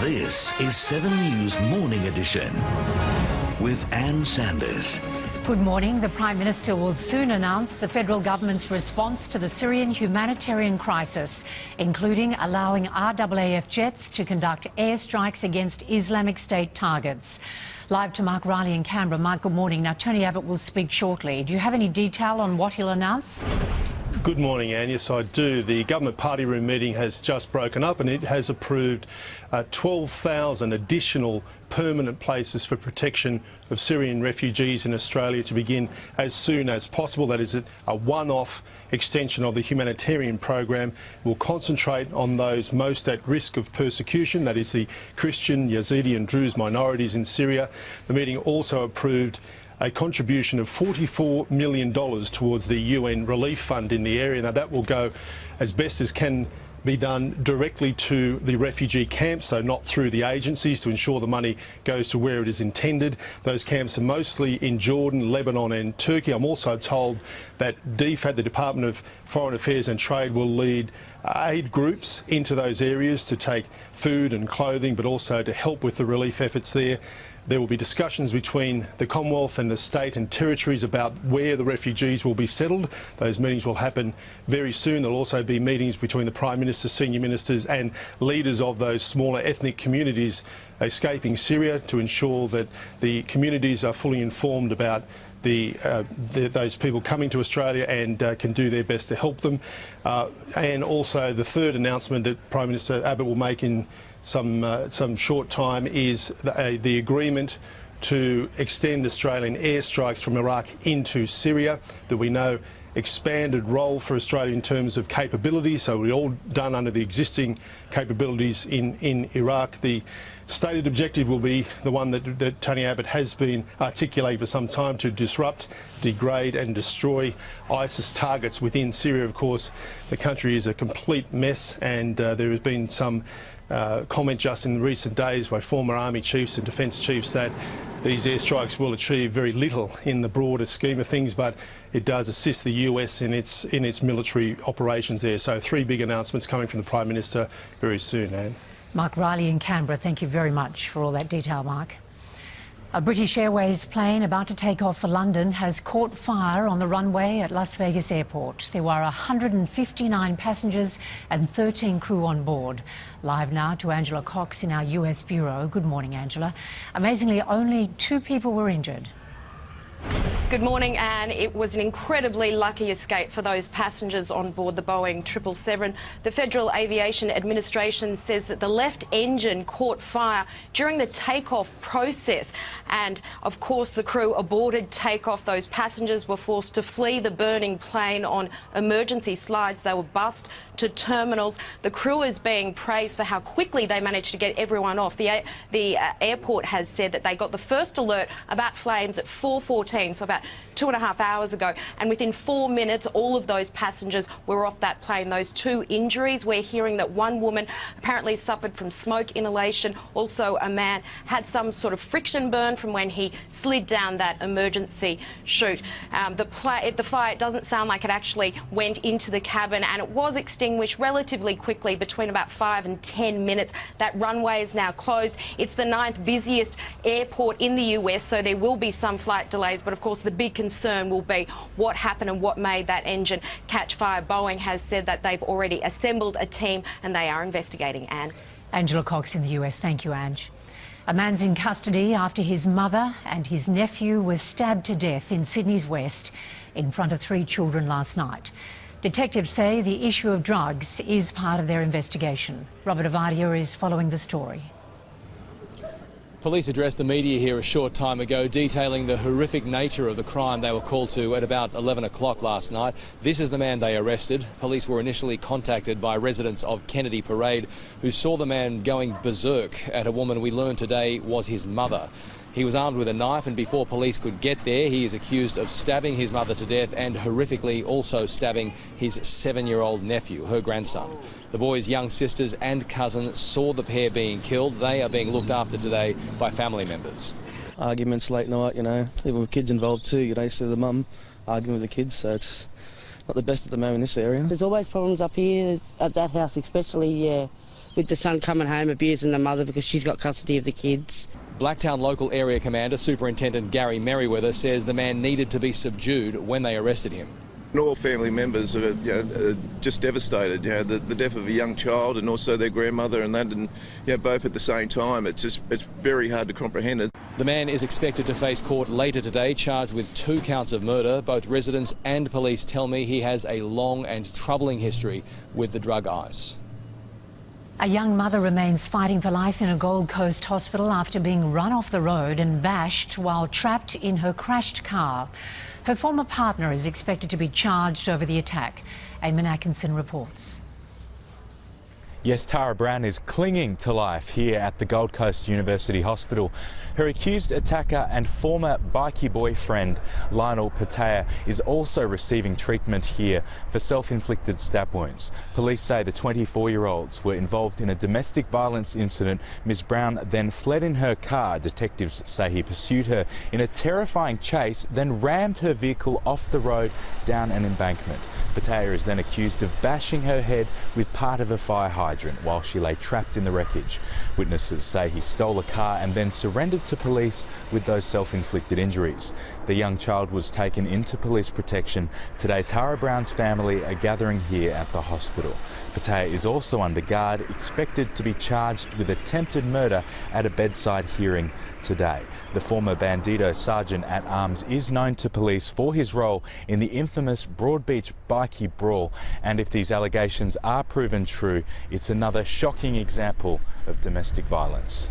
This is 7 News Morning Edition with Ann Sanders. Good morning. The Prime Minister will soon announce the federal government's response to the Syrian humanitarian crisis, including allowing RAAF jets to conduct airstrikes against Islamic State targets. Live to Mark Riley in Canberra. Mark, good morning. Now, Tony Abbott will speak shortly. Do you have any detail on what he'll announce? Good morning, Anne. Yes, I do. The government party room meeting has just broken up and it has approved 12,000 additional permanent places for protection of Syrian refugees in Australia to begin as soon as possible. That is a one-off extension of the humanitarian program. We'll concentrate on those most at risk of persecution, that is the Christian, Yazidi and Druze minorities in Syria. The meeting also approved a contribution of $44 million towards the UN Relief Fund in the area. Now, that will go as best as can be done directly to the refugee camps, so not through the agencies, to ensure the money goes to where it is intended. Those camps are mostly in Jordan, Lebanon and Turkey. I'm also told that DFAT, the Department of Foreign Affairs and Trade, will lead aid groups into those areas to take food and clothing, but also to help with the relief efforts there. There will be discussions between the Commonwealth and the state and territories about where the refugees will be settled. Those meetings will happen very soon. There will also be meetings between the Prime Minister, senior ministers and leaders of those smaller ethnic communities escaping Syria to ensure that the communities are fully informed about those people coming to Australia and can do their best to help them. And also the third announcement that Prime Minister Abbott will make in some short time is the agreement to extend Australian airstrikes from Iraq into Syria. That we know expanded role for Australia in terms of capability, so we're all done under the existing capabilities in Iraq. The stated objective will be the one that Tony Abbott has been articulating for some time, to disrupt, degrade and destroy ISIS targets within Syria. Of course, the country is a complete mess, and there has been some comment just in recent days by former army chiefs and defence chiefs that these airstrikes will achieve very little in the broader scheme of things, but it does assist the US in its military operations there. So 3 big announcements coming from the Prime Minister very soon, Anne. Mark Riley in Canberra, thank you very much for all that detail, Mark. A British Airways plane about to take off for London has caught fire on the runway at Las Vegas Airport. There were 159 passengers and 13 crew on board. Live now to Angela Cox in our US Bureau. Good morning, Angela. Amazingly, only 2 people were injured. Good morning, Anne. It was an incredibly lucky escape for those passengers on board the Boeing 777. The Federal Aviation Administration says that the left engine caught fire during the takeoff process. And, of course, the crew aborted takeoff. Those passengers were forced to flee the burning plane on emergency slides. They were bussed to terminals. The crew is being praised for how quickly they managed to get everyone off. The airport has said that they got the first alert about flames at 4:14, so about 2.5 hours ago, and within 4 minutes all of those passengers were off that plane. Those 2 injuries, we're hearing that one woman apparently suffered from smoke inhalation. Also, a man had some sort of friction burn from when he slid down that emergency chute. The fire, it doesn't sound like it actually went into the cabin, and it was extinguished relatively quickly, between about 5 and 10 minutes. That runway is now closed. It's the 9th busiest airport in the US, so there will be some flight delays, but of course the big concern will be what happened and what made that engine catch fire. Boeing has said that they've already assembled a team and they are investigating, Anne. Angela Cox in the US. Thank you, Ange. A man's in custody after his mother and his nephew were stabbed to death in Sydney's West in front of 3 children last night. Detectives say the issue of drugs is part of their investigation. Robert Avadia is following the story. Police addressed the media here a short time ago, detailing the horrific nature of the crime they were called to at about 11 o'clock last night. This is the man they arrested. Police were initially contacted by residents of Kennedy Parade who saw the man going berserk at a woman we learned today was his mother. He was armed with a knife, and before police could get there, he is accused of stabbing his mother to death and horrifically also stabbing his 7-year-old nephew, her grandson. The boy's young sisters and cousin saw the pair being killed. They are being looked after today by family members. Arguments late night, you know, even with kids involved too. You know, you see the mum arguing with the kids, so it's not the best at the moment in this area. There's always problems up here, at that house especially, yeah. with the son coming home abusing the mother because she's got custody of the kids. Blacktown Local Area Commander Superintendent Gary Merriweather says the man needed to be subdued when they arrested him. And all family members are, just devastated. The death of a young child and also their grandmother, and that, and both at the same time. It's very hard to comprehend it. The man is expected to face court later today, charged with 2 counts of murder. Both residents and police tell me he has a long and troubling history with the drug ice. A young mother remains fighting for life in a Gold Coast hospital after being run off the road and bashed while trapped in her crashed car. Her former partner is expected to be charged over the attack. Eamon Atkinson reports. Yes, Tara Brown is clinging to life here at the Gold Coast University Hospital. Her accused attacker and former bikie boyfriend, Lionel Patea, is also receiving treatment here for self-inflicted stab wounds. Police say the 24-year-olds were involved in a domestic violence incident. Ms. Brown then fled in her car. Detectives say he pursued her in a terrifying chase, then rammed her vehicle off the road down an embankment. Patea is then accused of bashing her head with part of a fire hydrant while she lay trapped in the wreckage. Witnesses say he stole a car and then surrendered to police with those self-inflicted injuries. The young child was taken into police protection. Today, Tara Brown's family are gathering here at the hospital. Patea is also under guard, expected to be charged with attempted murder at a bedside hearing today. The former Bandito Sergeant at Arms is known to police for his role in the infamous Broadbeach bikie brawl, and if these allegations are proven true, it's another shocking example of domestic violence.